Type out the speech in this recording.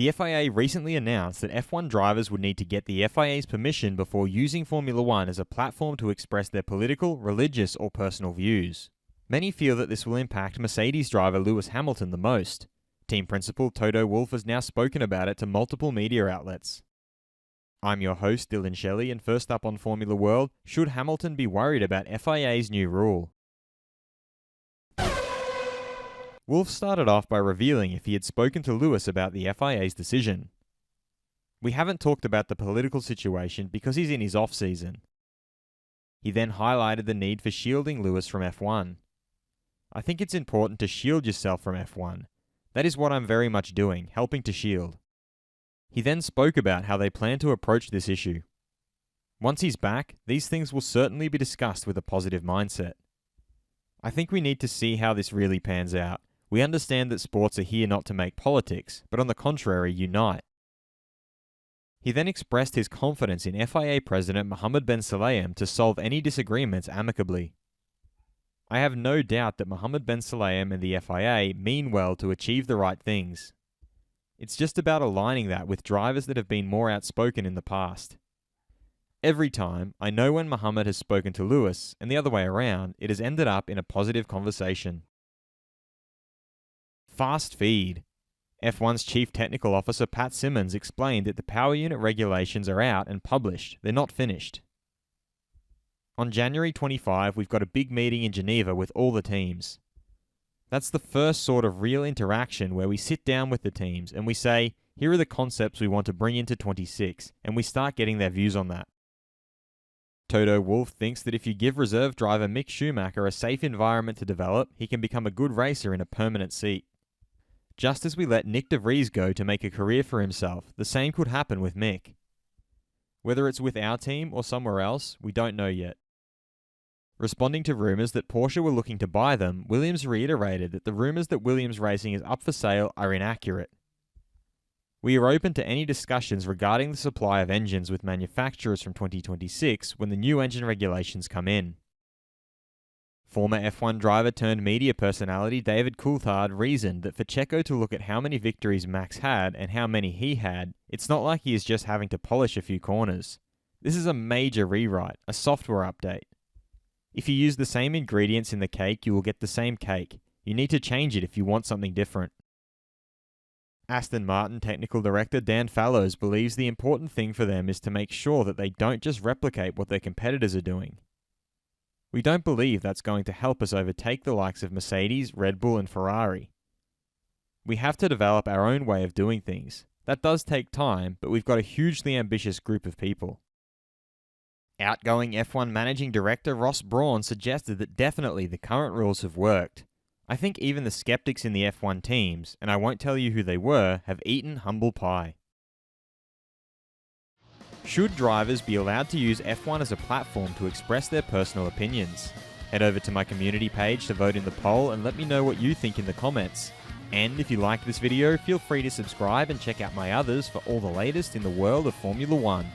The FIA recently announced that F1 drivers would need to get the FIA's permission before using Formula One as a platform to express their political, religious, or personal views. Many feel that this will impact Mercedes driver Lewis Hamilton the most. Team principal Toto Wolff has now spoken about it to multiple media outlets. I'm your host, Dillon Shelley, and first up on Formula World, should Hamilton be worried about FIA's new rule? Wolff started off by revealing if he had spoken to Lewis about the FIA's decision. We haven't talked about the political situation because he's in his off-season. He then highlighted the need for shielding Lewis from F1. I think it's important to shield yourself from F1. That is what I'm very much doing, helping to shield. He then spoke about how they plan to approach this issue. Once he's back, these things will certainly be discussed with a positive mindset. I think we need to see how this really pans out. We understand that sports are here not to make politics, but on the contrary, unite. He then expressed his confidence in FIA President Mohammed bin Sulayem to solve any disagreements amicably. I have no doubt that Mohammed bin Sulayem and the FIA mean well to achieve the right things. It's just about aligning that with drivers that have been more outspoken in the past. Every time, I know when Mohammed has spoken to Lewis, and the other way around, it has ended up in a positive conversation. Fast feed. F1's Chief Technical Officer Pat Simmons explained that the power unit regulations are out and published. They're not finished. On January 25, we've got a big meeting in Geneva with all the teams. That's the first sort of real interaction where we sit down with the teams and we say, here are the concepts we want to bring into 26, and we start getting their views on that. Toto Wolff thinks that if you give reserve driver Mick Schumacher a safe environment to develop, he can become a good racer in a permanent seat. Just as we let Nick de Vries go to make a career for himself, the same could happen with Mick. Whether it's with our team or somewhere else, we don't know yet. Responding to rumours that Porsche were looking to buy them, Williams reiterated that the rumours that Williams Racing is up for sale are inaccurate. We are open to any discussions regarding the supply of engines with manufacturers from 2026 when the new engine regulations come in. Former F1 driver turned media personality David Coulthard reasoned that for Checo to look at how many victories Max had and how many he had, it's not like he is just having to polish a few corners. This is a major rewrite, a software update. If you use the same ingredients in the cake, you will get the same cake. You need to change it if you want something different. Aston Martin Technical Director Dan Fallows believes the important thing for them is to make sure that they don't just replicate what their competitors are doing. We don't believe that's going to help us overtake the likes of Mercedes, Red Bull, and Ferrari. We have to develop our own way of doing things. That does take time, but we've got a hugely ambitious group of people. Outgoing F1 Managing Director Ross Brawn suggested that definitely the current rules have worked. I think even the skeptics in the F1 teams, and I won't tell you who they were, have eaten humble pie. Should drivers be allowed to use F1 as a platform to express their personal opinions? Head over to my community page to vote in the poll and let me know what you think in the comments. And if you liked this video, feel free to subscribe and check out my others for all the latest in the world of Formula One.